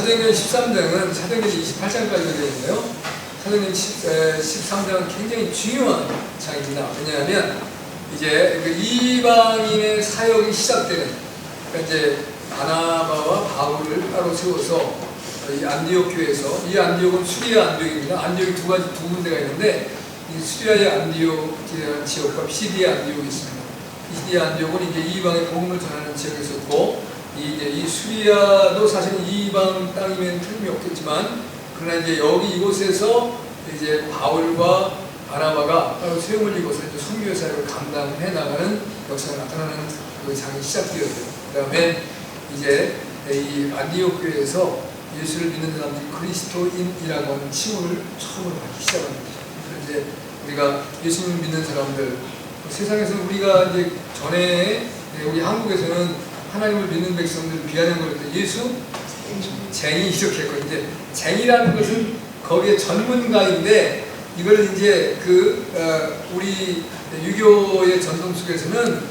사도행전 13장은 사도행전 28장까지 되어 있는데요. 사도행전 13장은 굉장히 중요한 장입니다. 왜냐하면 이제 그 이방인의 사역이 시작되는, 그러니까 이제 바나바와 바울을 따로 세워서 이 안디옥 교회에서, 이 안디옥은 수리아 안디옥입니다. 안디옥이 두 군데가 있는데, 이 수리아의 안디옥이라는 지역과 피시디아 안디옥이 있습니다. 피시디아 안디옥은 이제 이방의 복음을 전하는 지역에 있었고, 이 수리아도 사실은 이방 땅이면 틀림이 없겠지만, 그러나 이제 여기 이곳에서 이제 바울과 바나바가 따로 세움을 입어서 이제 선교 사역을 감당해 나가는 역사가 나타나는 그 장이 시작되었어요. 그 다음에 이제 이 안디옥 교회에서 예수를 믿는 사람들이 그리스도인이라고 하는 칭호를 처음으로 받기 시작합니다. 이제 우리가 예수를 믿는 사람들, 세상에서는 우리가 이제 전에 우리 한국에서는 하나님을 믿는 백성들 비하는 걸 때 예수 쟁이 이렇게 했거든요. 쟁이라는 것은 거기에 전문가인데, 이걸 이제 우리 유교의 전통 속에서는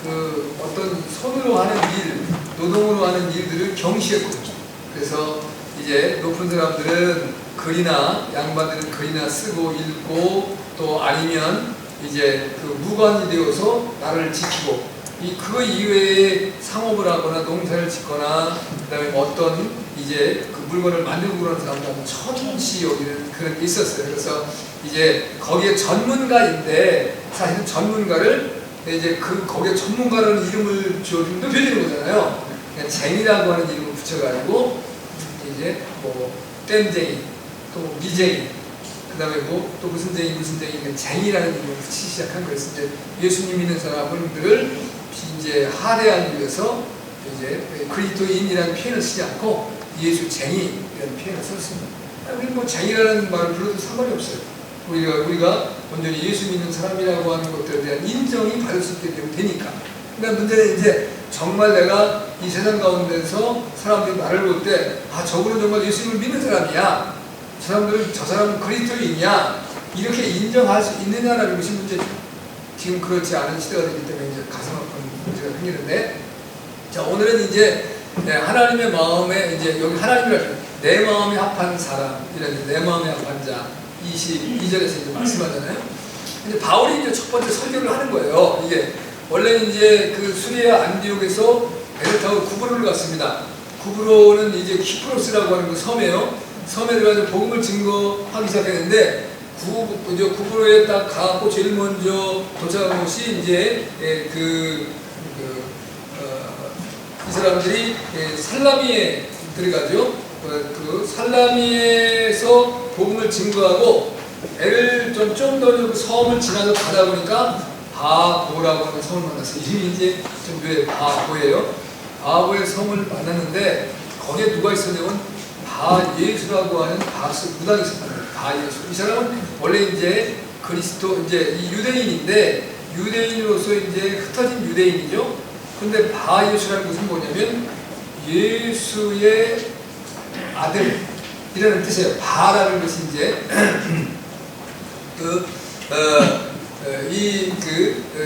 그 어떤 손으로 하는 일, 노동으로 하는 일들을 경시했거든요. 그래서 이제 높은 사람들은 글이나, 양반들은 글이나 쓰고 읽고, 또 아니면 이제 그 무관이 되어서 나라를 지키고, 그거 이외에 상업을 하거나 농사를 짓거나, 그 다음에 어떤 이제 그 물건을 만들고 그러는 사람들은 천시 여기는 그런 게 있었어요. 그래서 이제 거기에 전문가인데, 사실은 전문가를 이제 거기에 전문가라는 이름을 지어주면 높여지는 거잖아요. 그냥 쟁이라고 하는 이름을 붙여가지고, 이제 뭐 땜쟁이, 또 미쟁이, 그 다음에 뭐 또 무슨 쟁이, 쟁이라는 이름을 붙이기 시작한 거예요. 이제 예수님 믿는 사람들을 이제 하대하기 위해서 이제 그리스도인이라는 표현을 쓰지 않고 예수 쟁이라는 표현을 썼습니다. 우리 뭐 쟁이라는 말을 불러도 상관이 없어요. 우리가 온전히 예수 믿는 사람이라고 하는 것들에 대한 인정이 받을 수 있게 되니까. 그러니까 문제는 이제 정말 내가 이 세상 가운데서 사람들이 나를 볼 때, 저분은 정말 예수님을 믿는 사람이야, 저 사람은 그리스도인이야, 이렇게 인정할 수 있느냐라는 것이 문제죠. 지금 그렇지 않은 시대가 되기 때문에 이제 가슴 아픈 문제가 생기는데, 자, 오늘은 이제 하나님의 마음에, 이제 여기 하나님이라고 내 마음에 합한 사람이라는, 내 마음에 합한 자 22절에서 이제 말씀하잖아요. 근데 바울이 이제 첫 번째 설교를 하는 거예요. 이게 원래 이제 그 수리아 안디옥에서 배를 타고 구브로를 갔습니다. 구브로는 이제 키프로스라고 하는 그 섬이에요. 섬에 들어가서 복음을 증거하기 시작했는데, 구브로에 딱 가고 제일 먼저 도착한 곳이 이제 이 사람들이 살라미에 들어가죠. 그 살라미에서 복음을 증거하고, 애를 좀 더 섬을 지나서 가다 보니까 바보라고 하는 섬을 만났어요. 이름이 이제 좀 왜 바보예요? 바보의 섬을 만났는데, 거기에 누가 있었냐면 바예수라고 하는 무당이 있었거든요. 바예수. 이 사람은 원래 이제 그리스도, 이제 이 유대인인데, 유대인으로서 이제 흩어진 유대인이죠. 근데 바예수라는 것은 뭐냐면 예수의 아들이라는 뜻이에요. 바라는 것이 이제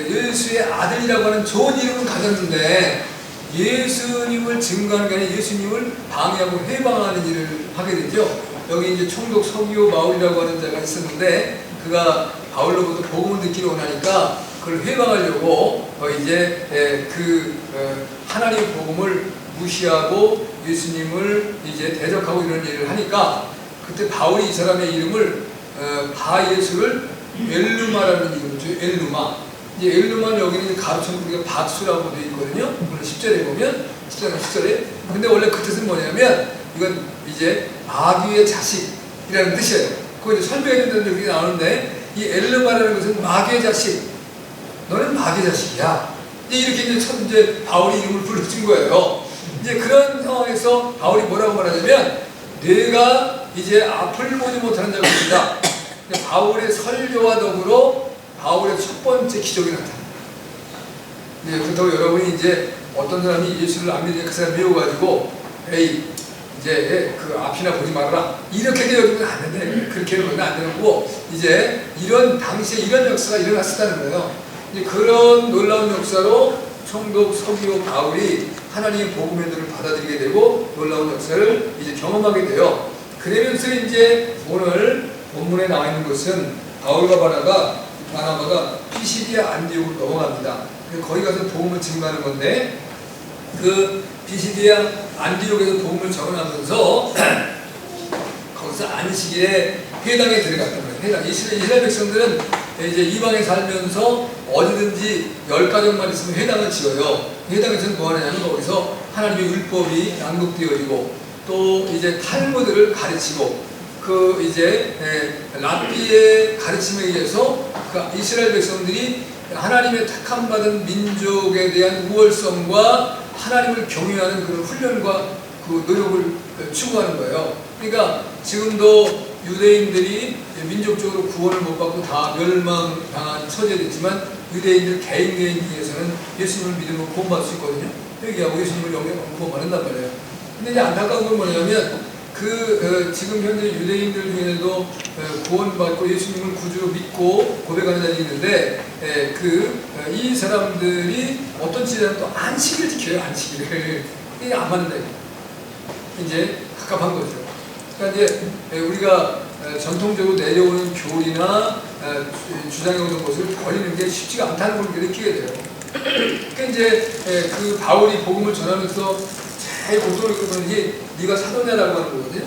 예수의 아들이라고 하는 좋은 이름을 가졌는데, 예수님을 증거하는 게 아니라 예수님을 방해하고 해방하는 일을 하게 되죠. 여기 이제 총독 서기오 바울이라고 하는 자가 있었는데, 그가 바울로부터 복음을 듣기를 원하니까 그걸 해방하려고 이제 하나님의 복음을 무시하고 예수님을 이제 대적하고 이런 일을 하니까, 그때 바울이 이 사람의 이름을 바예수를 엘루마라는 이름을 줘요. 엘루마. 이제 엘루마는 여기는 가로쳐서 우리가 박수라고 되어 있거든요. 물론 10절에 보면, 10절에. 근데 원래 그 뜻은 뭐냐면, 이건 이제 마귀의 자식이라는 뜻이에요. 그거 이제 설명했는데 그게 나오는데, 이 엘루마라는 것은 마귀의 자식, 너는 마귀의 자식이야, 이렇게 이제 바울이 이름을 불러준 거예요. 이제 그런 상황에서 바울이 뭐라고 말하냐면, 내가 이제 앞을 보지 못하는 자가 있다. 바울의 설교와 더불어 바울의 첫 번째 기적이 나타납니다. 네, 그렇다고 여러분이 이제 어떤 사람이 예수를 안 믿으니까 그 사람 배워가지고, 에이, 이제 그 앞이나 보지 말아라, 이렇게 되어주면 안 되는데, 그렇게 하면 안 되는 거고, 이제 이런 당시에 이런 역사가 일어났었다는 거예요. 이제 그런 놀라운 역사로 총독 서기오 바울이 하나님의 복음의 들을 받아들이게 되고 놀라운 역사를 이제 경험하게 돼요. 그러면서 이제 오늘 본문에 나와 있는 것은 바울과 바나바가 피시디아 안디옥으로 넘어갑니다. 거기 가서 복음을 증거하는 건데, 그 피시디아 안디옥에서 복음을 전하면서 거기서 안식일에 회당에 들어갔단 말이에요. 회당. 이스라엘 백성들은 이제 이방에 살면서 어디든지 10가정만 있으면 회당을 지어요. 회당에서는 뭐 하냐면 거기서 하나님의 율법이 낭독되어지고 또 이제 탈무드를 가르치고 그 이제 랍비의 가르침에 의해서 그 이스라엘 백성들이 하나님의 택함받은 민족에 대한 우월성과 하나님을 경외하는 그런 훈련과 그 노력을 추구하는 거예요. 그러니까 지금도 유대인들이 민족적으로 구원을 못 받고 다 멸망당한 처제됐지만 유대인들 개인 중에서는 예수님을 믿으면 구원받을 수 있거든요. 회개하고 예수님을 영접하면 구원받는단 말이에요. 근데 이제 안타까운 건 뭐냐면 지금 현재 유대인들 중에도 구원받고 예수님을 구주로 믿고 고백하는 자들이 있는데 이 사람들이 어떤 지대는 또 안식일을 지켜요. 안식일을. 이게 안 맞는다. 이제 갑갑한 거죠. 그러니까 이제 우리가 전통적으로 내려오는 교리나 주장해오는 것을 버리는 게 쉽지가 않다는 걸 느끼게 돼요. 그러니까 이제 그 바울이 복음을 전하면서 제일 고통을 겪는 게 네가 사도냐라고 하는 거거든요.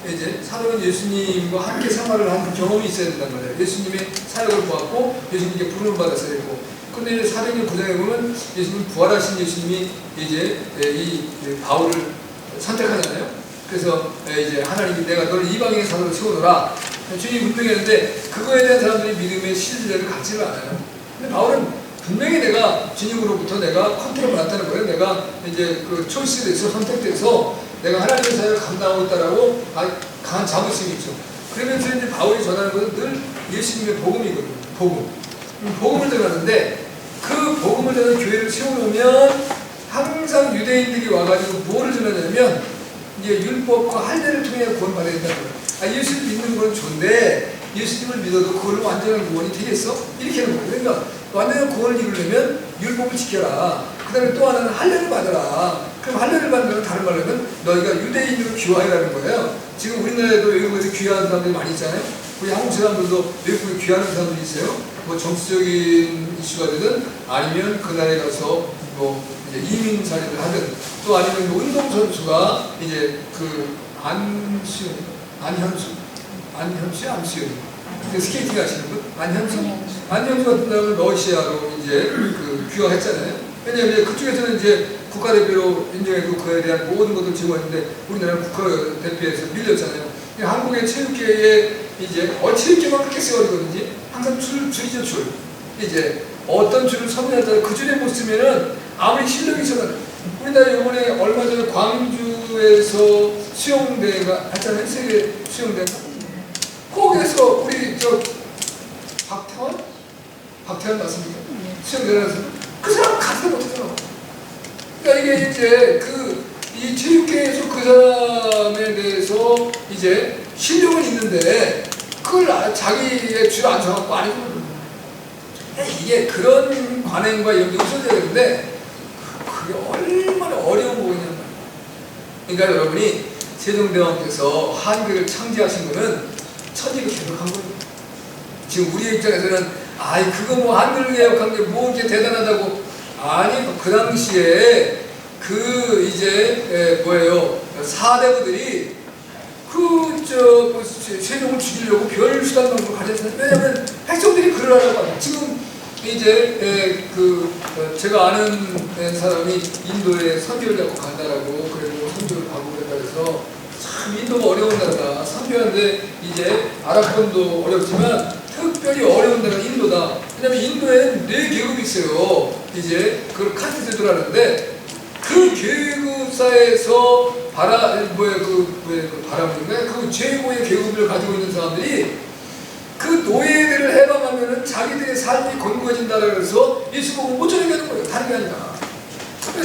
이제 사도는 예수님과 함께 생활을 한 경험이 있어야 된단 말이에요. 예수님의 사역을 보았고 예수님께 부름을 받았어야 되고. 근데 이제 사도행전 9장에 보면 예수님 부활하신 예수님이 이제 이 바울을 선택하잖아요. 그래서 이제 하나님이 내가 너를 이방인의 사도로 세우노라. 주님이 분명히 했는데 그거에 대한 사람들이 믿음의 신뢰를 갖지를 않아요. 근데 바울은 분명히 내가 주님으로부터 내가 컨트롤 받았다는 거예요. 내가 이제 그 초이스돼서 선택돼서 내가 하나님의 사역을 감당하고 있다라고 강한 자부심이 있죠. 그러면서 이제 바울이 전하는 것은 늘 예수님의 복음이거든요. 복음을 전하는데 그 복음을 전하는 교회를 세우려면 항상 유대인들이 와가지고 뭐를 전하냐면 이제 율법과 할례를 통해 구원받아야 된다는 거예요. 예수를 믿는 건 좋은데 예수님을 믿어도 그걸로 완전한 구원이 되겠어? 이렇게 하는 거예요. 그러니까 완전한 구원을 이루려면 율법을 지켜라. 그 다음에 또 하나는 할례를 받아라. 그럼 할례를 받는 다른 말로 하면 너희가 유대인으로 귀화해라는 거예요. 지금 우리나라에도 외국에서 귀화하는 사람들이 많이 있잖아요. 우리 한국 사람들도 외국에 귀화하는 사람들이 있어요. 뭐 정치적인 이슈가 되든 아니면 그 나라에 가서 뭐 이제 이민 자리를 하든 또 아니면 뭐 운동선수가 이제 그 안현수 그 스케이팅 하시는 분? 안현수 같은 사람은 러시아로 이제 그 귀화했잖아요. 왜냐하면 그쪽에서는 이제 국가대표로 인정해도 그에 대한 모든 것을 지원했는데 우리나라는 국가대표에서 밀렸잖아요. 한국의 체육계에 이제 체육계만 그렇게 세워지거든요. 항상 줄이죠, 줄. 이제 어떤 줄을 선택할 때 그 줄에 못 쓰면은 아무리 실력이 있어도 우리나라 이번에 얼마 전에 광주에서 수영대회가 했잖아요. 세계 수영대회가. 거기에서 우리 박태환 맞습니까? 수영대회에서 그 사람 가서 못하잖아. 그러니까 이게 이제 이 체육계에서 그 사람에 대해서 이제 실력은 있는데 그걸 자기의 줄 안 정하고 아니고 이게 그런 관행과 이런 게 없어져야 되는데 그게 얼마나 어려운 거냐면 그러니까 여러분이 세종대왕께서 한글을 창제하신 거는 천지를 개혁한 거예요. 지금 우리 입장에서는 그거 뭐 한글 개혁한 게 뭐 이렇게 대단하다고 아니 그 당시에 이제 사대부들이 세종을 죽이려고 별 수단 방법을 가졌어요. 왜냐하면 백성들이 그러라고 하죠. 지금 이제 제가 아는 사람이 인도에 선교를 갖고 간다라고 그리고 선교를 가고 그랬다 해서 참 인도가 어려운 나라다. 선교하는데 이제 아랍권도 어렵지만 특별히 어려운 데가 인도다. 왜냐면 인도에는 4계급이 있어요. 이제 그걸 카스트들을 하는데 그 계급사에서 그 최고의 계급을 가지고 있는 사람들이 그 노예들을 해방하면은 자기들의 삶이 건강해진다고 해서 예수복음을 못 전하게 거예요. 다른 게 아니라.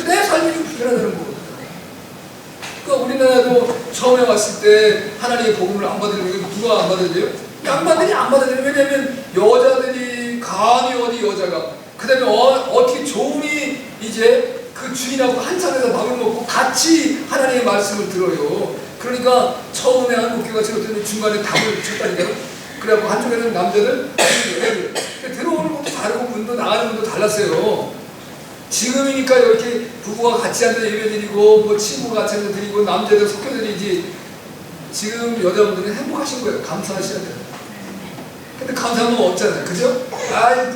내 삶이 좀 불편하다는 거거든요. 그러니까 우리나라도 처음에 왔을 때 하나님의 복음을 안 받으려면 누가 안 받아들여요? 양반들이 안 받아들여요. 왜냐하면 여자들이 감히 어디 여자가 그 다음에 어떻게 종이 이제 그 주인하고 한 상에서 밥을 먹고 같이 하나님의 말씀을 들어요. 그러니까 처음에 한국교가 들었더니 중간에 답을 쳤다니까요. 그래갖고 한쪽에는 남자들, 애들. 들어오는 것도 다르고 문도 나가는 문도 달랐어요. 지금이니까 이렇게 부부가 같이 앉아 예배 드리고 뭐 친구가 같이 앉아 드리고 남자들 섞여 드리지. 지금 여자분들은 행복하신 거예요. 감사하셔야 돼요. 근데 감사한 건 없잖아요. 그죠?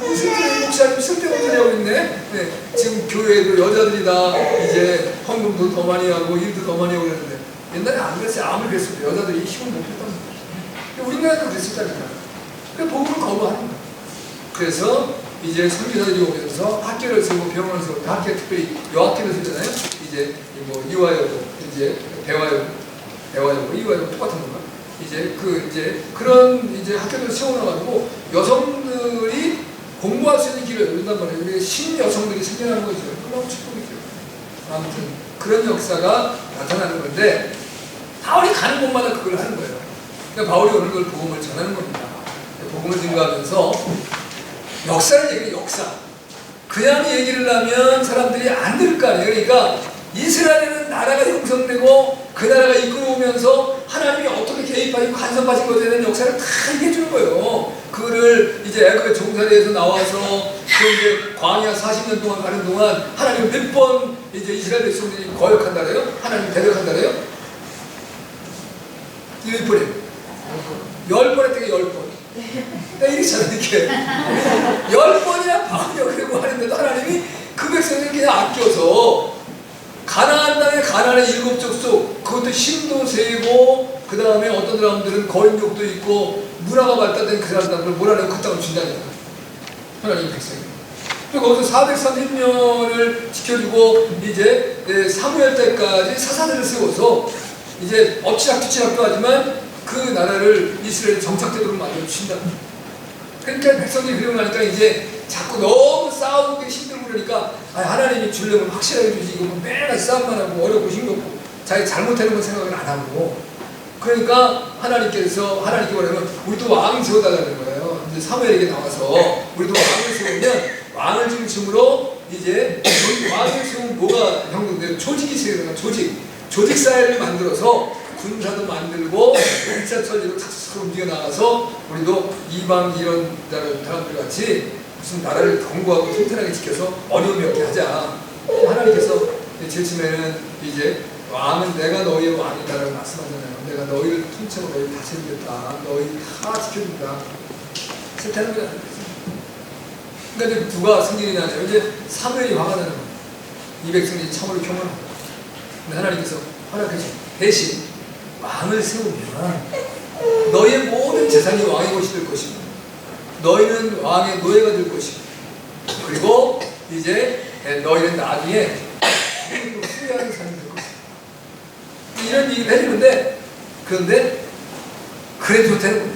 무슨 목사님 쓸데없는 소리 하고 있네. 네. 지금 교회에도 여자들이 다 이제 헌금도 더 많이 하고 일도 더 많이 하고 그랬는데 옛날에 안 그랬어요. 아무리 그랬어도 여자들이 힘을 못 뺐단 말이에요. 우리나라도 그랬었다니까. 그래서 복음을 거부하는 거예요. 그래서 이제 선교사들이 오면서 학교를 세우고 병원을 세우고 학교 특별히 여학교를 세우잖아요. 이제 뭐 이화여고 이제 대화여고 이화여고 똑같은 건가? 이제 그런 이제 학교를 세워놔가지고 여성들이 공부할 수 있는 길을 열린단 말이에요. 우리 신여성들이 생겨나는 거죠. 너무 축복이죠. 아무튼 그런 역사가 나타나는 건데 바울이 가는 곳마다 그걸 하는 거예요. 그러니까 바울이 오는 걸 복음을 전하는 겁니다. 복음을 증거하면서 역사를 얘기해요. 역사. 그냥 얘기를 하면 사람들이 안 들을 거 아니에요. 그러니까 이스라엘은 나라가 형성되고 그 나라가 이끌어오면서 하나님이 어떻게 개입하시고 간섭하신 것에 대한 역사를 다 얘기해 주는 거예요. 그거를 이제 애굽의 종살이에서 나와서 그 이제 광야 40년 동안 가는 동안 하나님 몇 번 이제 이스라엘 백성들이 거역한다래요? 하나님 대적한다래요? 10번이에요. 10번 했더니 10번. 나 이렇잖아, 이렇게. 10번이나 방역하려고 하는데도 하나님이 그 백성을 그냥 아껴서 가나안 땅의 가나안의 7족속 그것도 힘도 세고 그 다음에 어떤 사람들은 거인족도 있고 문화가 발달된 그 사람들을 몰아내고 그 땅을 준다니까. 하나님 백성이. 그리고 거기서 430년을 지켜주고 이제 사무엘 때까지 사사들을 세워서 이제 엎치락뒤치락도 하지만 그 나라를 이스라엘 정착되도록 만들어 주신다. 그러니까 백성들이 그러고 나니까 이제 자꾸 너무 싸우기 힘들고 그러니까 하나님이 주려면 확실하게 주지 이거 뭐 매일 싸움만 하고 어렵고 힘겹고 자기 잘못하는 건 생각을 안 하고 그러니까 하나님께 뭐냐면 우리도 왕 세워달라는 거예요. 이제 사무엘에게 나와서 우리도 왕을 세우면 왕을 중심으로 이제 왕을 세우면 뭐가 형성돼요? 조직이 세우는 거야. 조직 사회를 만들어서 군사도 만들고 1차 천리로 착착 움직여 나가서 우리도 이방 이런 사람들 같이 무슨 나라를 견고하고 튼튼하게 지켜서 어려움이 없게 하자. 하나님께서 제일 처음에는 이제 왕은 내가 너희의 왕이다라고 말씀하잖아요. 내가 너희를 통째로 너희를 다스리겠다. 너희 다 지켜준다. 싫다는 건 아니겠어요. 그러니까 이제 누가 승진이 나죠. 이제 사무엘이 화가 나는 거예요. 이 백성이 참으로 교만하고. 근데 하나님께서 허락해서 대신 왕을 세우면 너희의 모든 재산이 왕의 것이 될 것이고 너희는 왕의 노예가 될 것이고 그리고 이제 너희는 나중에 후회하는 삶이 될 것이고 이런 얘기를 해주는데 그런데 그래도 좋다는 거예요.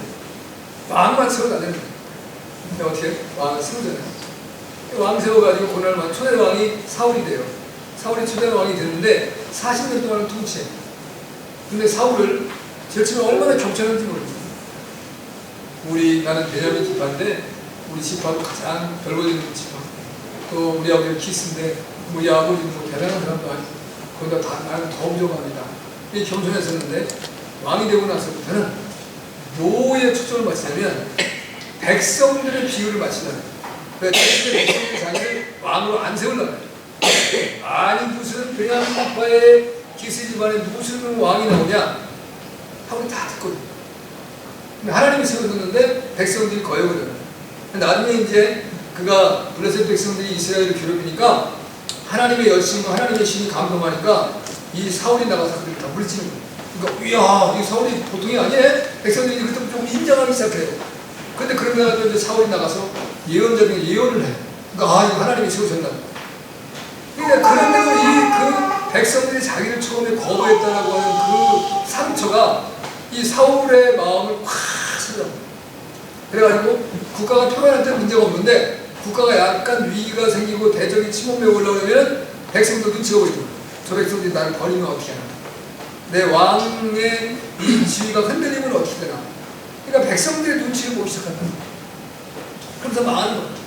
왕만 세워도 안 되는 거예요. 어떻게? 왕을 세우잖아요. 왕 세워가지고 그날만 초대 왕이 사울이 돼요. 사울이 초대 왕이 되는데 40년 동안을 통치해. 근데 사울을 제일 처음에 얼마나 경청하는지 모르겠어요. 나는 베냐민 지파인데 우리 지파도 가장 별거되는 지파. 또 우리 아버지는 키스인데 우리 아버지는 뭐 대단한 사람도 아니고 거기다 나는 더 부족합니다. 이 겸손했었는데 왕이 되고 나서부터는 뭐에 초점을 맞추냐면 백성들의 비율을 맞춘다는 거예요. 백성들의 자기를 왕으로 안 세우려고 해요. 아니 무슨 베냐민 지파의 기스 집안에 무슨 왕이 나오냐 하고 다 듣거든요. 근데 하나님이 세워줬는데 백성들이 거역을 해요. 나중에 이제 그가 블레셋 백성들이 이스라엘을 괴롭히니까 하나님의 열심과 하나님의 신이 감동하니까 이 사울이 나가서 그들을 다 물리치는 거예요. 그러니까 이야 이 사울이 보통이 아니네. 백성들이 그때부터 조금 인정하기 시작해요. 근데 그러다가 또 이제 사울이 나가서 예언자 중에 예언을 해. 그러니까 이거 하나님이 세우셨나. 그러니까 그런데도 그 백성들이 자기를 처음에 거부했다라고 하는 그 상처가 이 사울의 마음을 확 찾아옵니다. 그래가지고 국가가 평안할 때는 문제가 없는데 국가가 약간 위기가 생기고 대적이 침범해 올라오면 백성도 눈치가 보이고 저 백성들이 나를 버리면 어떻게 하나. 내 왕의 이 지위가 흔들리면 어떻게 되나. 그러니까 백성들의 눈치를 보기 시작한다. 그러면서 망하는 겁니다.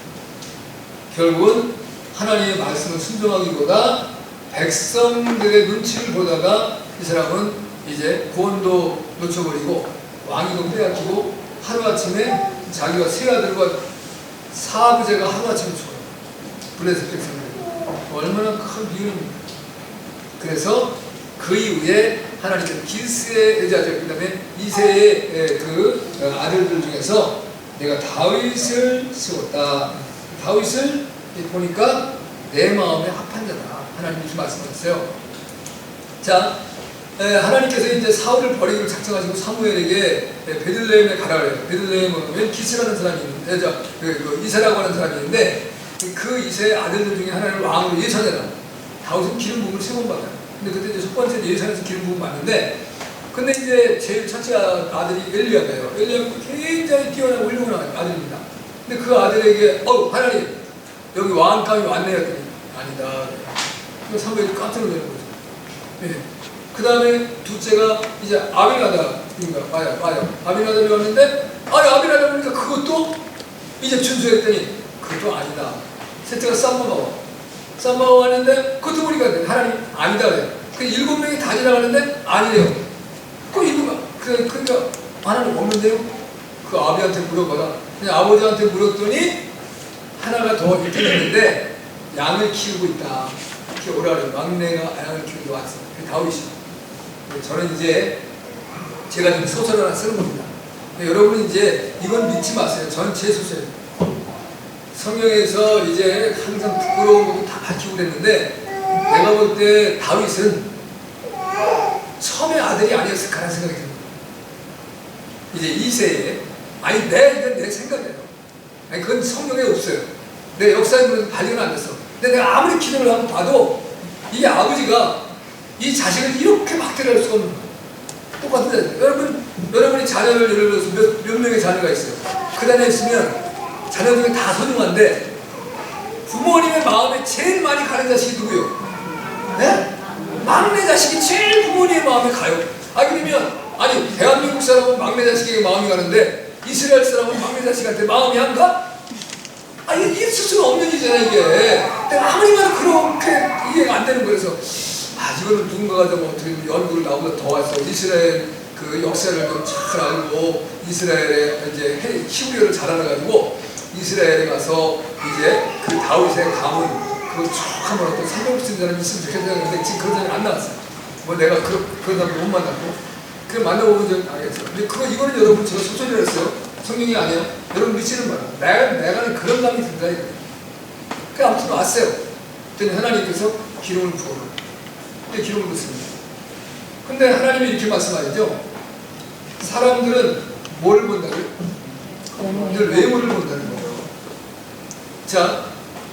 결국은 하나님의 말씀을 순종하기보다 백성들의 눈치를 보다가 이 사람은 이제 구원도 놓쳐버리고 왕위도 빼앗기고 하루아침에 자기가 세 아들과 사부제가 하루아침에 죽어요. 블레셋 백성들. 얼마나 큰 비유입니까? 그래서 그 이후에 하나님께서 기스의 여자들, 그 다음에 이세의 그 아들들 중에서 내가 다윗을 세웠다. 다윗을 보니까 내 마음에 합한 자다. 하나님이 이렇게 말씀하셨어요. 자, 하나님께서 이제 사울을 버리기로 작정하시고 사무엘에게 베들레헴에 가라 그래요. 베들레헴은 기스라는 사람이 있는데, 이세라고 하는 사람이 있는데, 그 이세의 아들들 중에 하나를 왕으로 예선해라. 다윗은 기름 부음을 세 번 받아요. 근데 그때 이제 첫 번째 예선에서 기름 부음 받는데, 근데 이제 제일 첫째 아들이 엘리야예요. 엘리야는 굉장히 뛰어나고 훌륭한 아들입니다. 근데 그 아들에게 하나님 여기 왕감이 왔네요. 아니다. 그래서 사무엘이 깜짝 놀라는 거죠. 네. 그 다음에 둘째가 이제 아비나답인가? 맞아. 아비나답이 왔는데, 아비나답 보니까 그것도 이제 준수했더니 그것도 아니다. 셋째가 쌈마가 왔는데 그것도 보니까 하나님 아니다 그래요. 그 7명이 다 지나가는데 아니래요. 그러니까 하나님 없는데요? 그 아비한테 물어봐라. 그냥 아버지한테 물었더니 하나가 더 있는데 양을 키우고 있다. 이렇게 오라 그래요. 막내가 양을 키우고 왔어. 그 다윗이. 저는 이제 제가 지금 소설을 하나 쓰는 겁니다. 여러분은 이제 이건 믿지 마세요. 저는 제 소설이에요. 성경에서 이제 항상 부끄러운 것도 다 밝히고 그랬는데 내가 볼 때 다윗은 처음에 아들이 아니었을까라는 생각이 듭니다. 이제 이세에 이건 내 생각이에요. 그건 성경에 없어요. 내 역사에 보면 발견 안 됐어. 근데 내가 아무리 기도를 하고 봐도 이 아버지가 이 자식을 이렇게 막대할 수가 없는 거예요. 똑같은데 여러분이 자녀를 예를 들어서 몇 명의 자녀가 있어요. 그 자녀 있으면 자녀 중에 다 소중한데 부모님의 마음에 제일 많이 가는 자식이 누구예요? 네? 막내 자식이 제일 부모님의 마음에 가요. 그러면 대한민국 사람은 막내 자식에게 마음이 가는데 이스라엘 사람은 막내 자식한테 마음이 안 가? 이게 있을 수는 없는 일이잖아요 이게. 내가 아무리 봐도 그렇게 이해가 안 되는 거라서 이거는 누군가가 좀 어떻게 연구를 나보다 더 왔어. 이스라엘 그 역사를 좀 잘 알고 이스라엘의 이제 히브리어를 잘 알아가지고 이스라엘에 가서 이제 그 다윗의 가문 그걸 쭉 한번 어떤 성경 쓰는 사람이 있으면 좋겠는데 지금 그런 사람이 안 나왔어요. 내가 그런 사람 못 만났고 그래 만나보면 좀 알겠어요. 근데 이거는 여러분 제가 소설을 했어요. 성경이 아니에요. 여러분 믿지는 마라. 내가는 그런 감이 든다 이거예요. 그래 아무튼 왔어요. 그랬더니 하나님께서 기름을 부어요. 기름을 붓습니다. 근데 하나님이 이렇게 말씀하시죠. 사람들은 뭘 본다고요? 외모를 본다는 거예요. 자,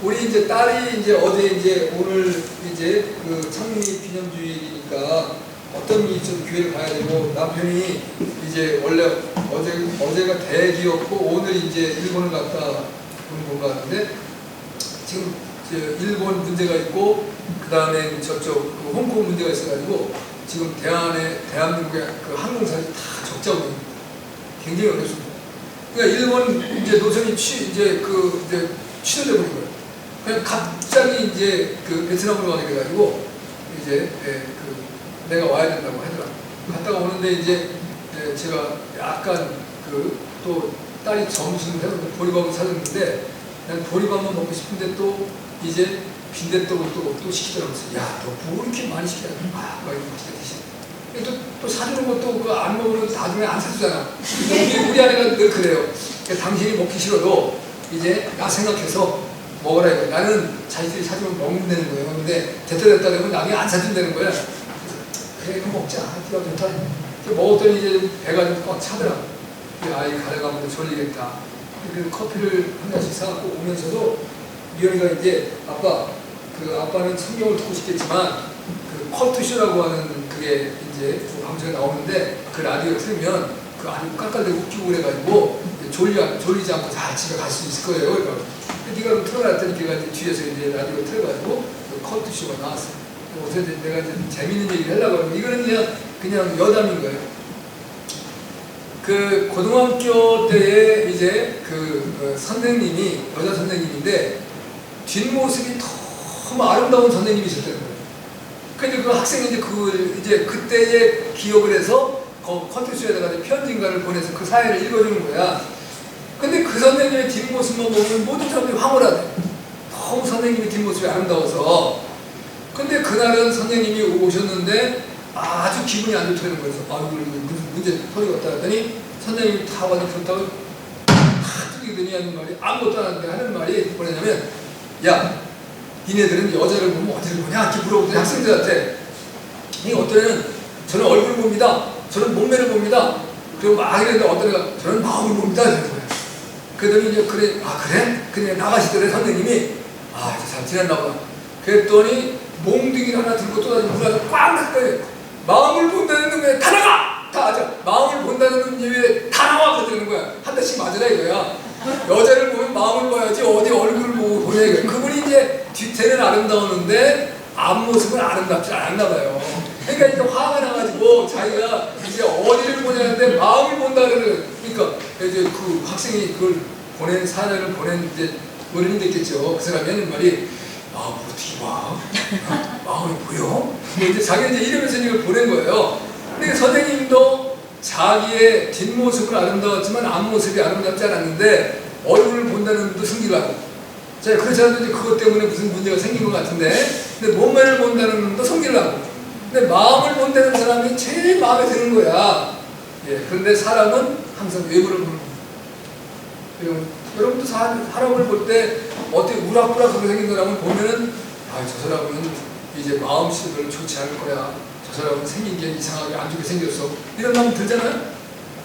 우리 이제 딸이 이제 어제 이제 오늘 이제 그 창립 기념주일이니까 어떤 좀 교회를 가야 되고 남편이 이제 원래 어제가 대기였고 오늘 이제 일본을 갔다 오는 건가 하는데 지금 일본 문제가 있고 그 다음에 저쪽 그 홍콩 문제가 있어가지고 지금 대한민국의 그 항공사들이 다 적자고 있습니다. 굉장히 어렵습니다. 그러니까 일본 이제 노선이 취소돼 버린 거예요. 그냥 갑자기 이제 그 베트남으로 가게 돼가지고 이제 내가 와야 된다고 하더라고요. 갔다가 오는데 이제 제가 약간 또 딸이 점심을 해서 보리밥을 사줬는데 난 보리밥만 먹고 싶은데 또 이제 빈대떡을 또 시키더라고요. 너 뭐 이렇게 많이 시키냐? 막 이렇게 드시. 또 사주는 것도 그거 안 먹으면 나중에 안 사주잖아. 우리 아내가 늘 그래요. 그러니까 당신이 먹기 싫어도 이제 나 생각해서 먹으라 이거. 나는 자기들이 사주면 먹는다는 거예요. 근데 됐다 되면 나중에 안 사준다는 거야. 그래 이거 먹자. 기가 좋다. 먹었더니 이제 배가 좀 꽉 차더라고. 아이 가다가면 졸리겠다. 그래서 커피를 한 잔씩 사갖고 오면서도 미연이가 이제 아빠는 성경을 듣고 싶겠지만 그 컬투쇼라고 하는 그게 이제 방송에 나오는데 그 라디오 틀면 그 아주 깔깔대고 웃기고 그래가지고 졸리지 않고 다 집에 갈 수 있을 거예요. 그러니까 네가 그럼 틀어놨더니 걔가 이제 뒤에서 이제 라디오 틀어가지고 그 컬투쇼가 나왔어요. 어제 내가 이제 재밌는 얘기를 하려고 하는데 이거는 그냥 여담인 거예요. 그 고등학교 때에 이제 그 선생님이 여자 선생님인데 뒷모습이 정말 아름다운 선생님이셨다는 거예요. 근데 그 학생이 이제 그때의 기억을 해서 컴퓨터에다가 편지인가를 보내서 그 사회를 읽어주는 거야. 근데 그 선생님의 뒷모습만 보면 모든 사람들이 황홀하대. 너무 선생님의 뒷모습이 아름다워서. 근데 그날은 선생님이 오셨는데 아주 기분이 안 좋다는 거예요. 무슨 문제 소리가 없다 했더니 선생님이 다 와서 그렇다고 뚜기더니 하는 말이 아무것도 안 하는데 하는 말이 뭐냐면, 야, 니네들은 여자를 보면 어디를 보냐? 이렇게 물어보더니 학생들한테. 이 어떤 애는 저는 얼굴을 봅니다. 저는 몸매를 봅니다. 그리고 막 이랬는데 어떤 애가 저는 마음을 봅니다. 이러는 거예요. 그러더니 이제 그래? 그냥 나가시더래 선생님이. 이제 잘 지냈나 보다. 그랬더니 몽둥이를 하나 들고 또 다시 물어서 꽉 났더니 마음을 본다는 놈에 다 나가! 다 하자. 마음을 본다는 놈에 다 나와! 그러는 거야. 한 대씩 맞으라 이거야. 여자를 보면 마음을 봐야지 어디 얼굴을 보고 보냐 이거야. 그분이 이제 뒤태는 아름다우는데 앞모습은 아름답지 않았나 봐요. 그러니까 이제 화가 나가지고 자기가 이제 어디를 보냐는데 마음을 본다 그러는. 그러니까 이제 그 학생이 그걸 보낸 사연을 보낸 이제 어른이 됐겠죠. 그 사람이 하는 말이 어떻게 봐? 마음이 보여? 이제 자기가 이제 이러면서 이걸 보낸 거예요. 근데 선생님도 자기의 뒷모습은 아름다웠지만 앞모습이 아름답지 않았는데 얼굴을 본다는 놈도 숨기려고. 자, 그렇지 않아도 이제 그것 때문에 무슨 문제가 생긴 것 같은데, 근데 몸매를 본다는 놈도 숨기려고. 근데 마음을 본다는 사람이 제일 마음에 드는 거야. 예, 그런데 사람은 항상 외부를 보는 거예요. 여러분도 사람을 볼 때 어떻게 우락부락하게 생긴 사람을 보면은 저 사람은 이제 마음씨도 별로 좋지 않을 거야. 저 사람은 생긴 게 이상하게 안 좋게 생겼어. 이런 마음 들잖아요.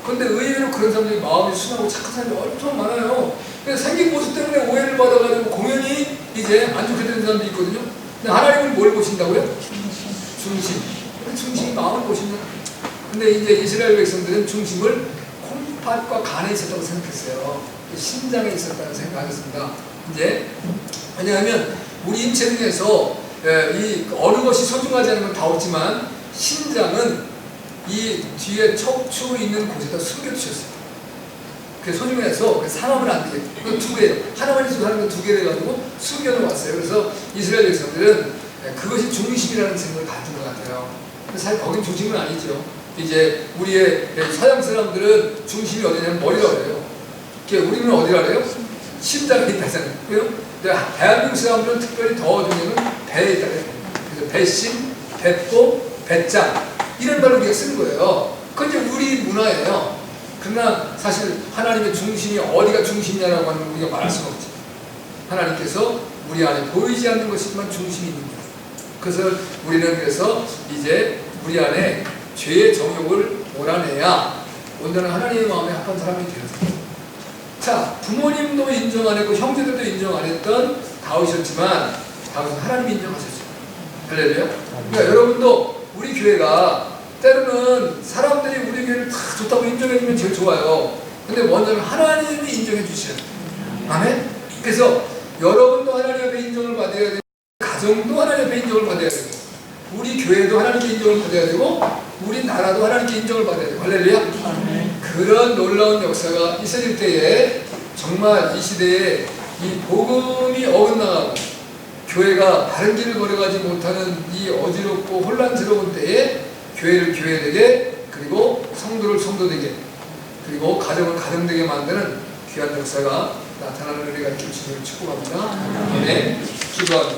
그런데 의외로 그런 사람들이 마음이 순하고 착한 사람이 엄청 많아요. 그래서 생긴 모습 때문에 오해를 받아가지고 공연히 이제 안 좋게 되는 사람도 있거든요. 근데 하나님은 뭘 보신다고요? 중심. 중심이 마음을 보시면. 근데 이제 이스라엘 백성들은 중심을 콩팥과 간에 있었다고 생각했어요. 심장에 있었다고 생각하겠습니다. 이제 왜냐하면 우리 인체 중에서 이 어느 것이 소중하지 않은 건 다 없지만 심장은 이 뒤에 척추 있는 곳에다 숨겨두셨어요. 그게 소중해서 사람은 안 되게 그 두 개, 하나만 있어도 하는 거 두 개를 가지고 숨겨놓았어요. 그래서 이스라엘 백성들은 그것이 중심이라는 생각을 가진 것 같아요. 사실 거긴 중심은 아니죠. 이제 우리의 서양 사람들은 중심이 어디냐면 머리라고 그래요. 우리는 어디라 그래요? 심장에 있다잖아요. 왜요? 대한민국 사람들은 특별히 더 중요한 배에 있다 그래요. 그래서 배심, 배포, 배짱 이런 말로 우리가 쓰는 거예요. 그건 이제 우리 문화예요. 그러나 사실 하나님의 중심이 어디가 중심이냐라고 하는 건 우리가 말할 수가 없죠. 하나님께서 우리 안에 보이지 않는 것이지만 중심이 있는 거예요. 그래서 우리는 그래서 이제 우리 안에 죄의 정욕을 몰아내야 온전한 하나님의 마음에 합한 사람이 되어서. 자, 부모님도 인정 안 했고 형제들도 인정 안 했던 다윗이었지만 다윗은 하나님이 인정하셨어요. 할렐루야. 그러니까 여러분도 우리 교회가 때로는 사람들이 우리 교회를 다 좋다고 인정해주면 제일 좋아요. 근데 먼저는 하나님이 인정해 주셔야 돼요. 아멘? 그래서 여러분도 하나님 앞에 인정을 받아야 되고 가정도 하나님 앞에 인정을 받아야 되고 우리 교회도 하나님께 인정을 받아야 되고 우리 나라도 하나님께 인정을 받아야 되고. 할렐루야. 아멘. 그런 놀라운 역사가 있어질 때에 정말 이 시대에 이 복음이 어긋나가고 교회가 바른 길을 걸어가지 못하는 이 어지럽고 혼란스러운 때에 교회를 교회되게 그리고 성도를 성도되게 그리고 가정을 가정되게 만드는 귀한 역사가 나타나는 은혜가 있길 주님을 축복합니다. 아멘. 기도합니다.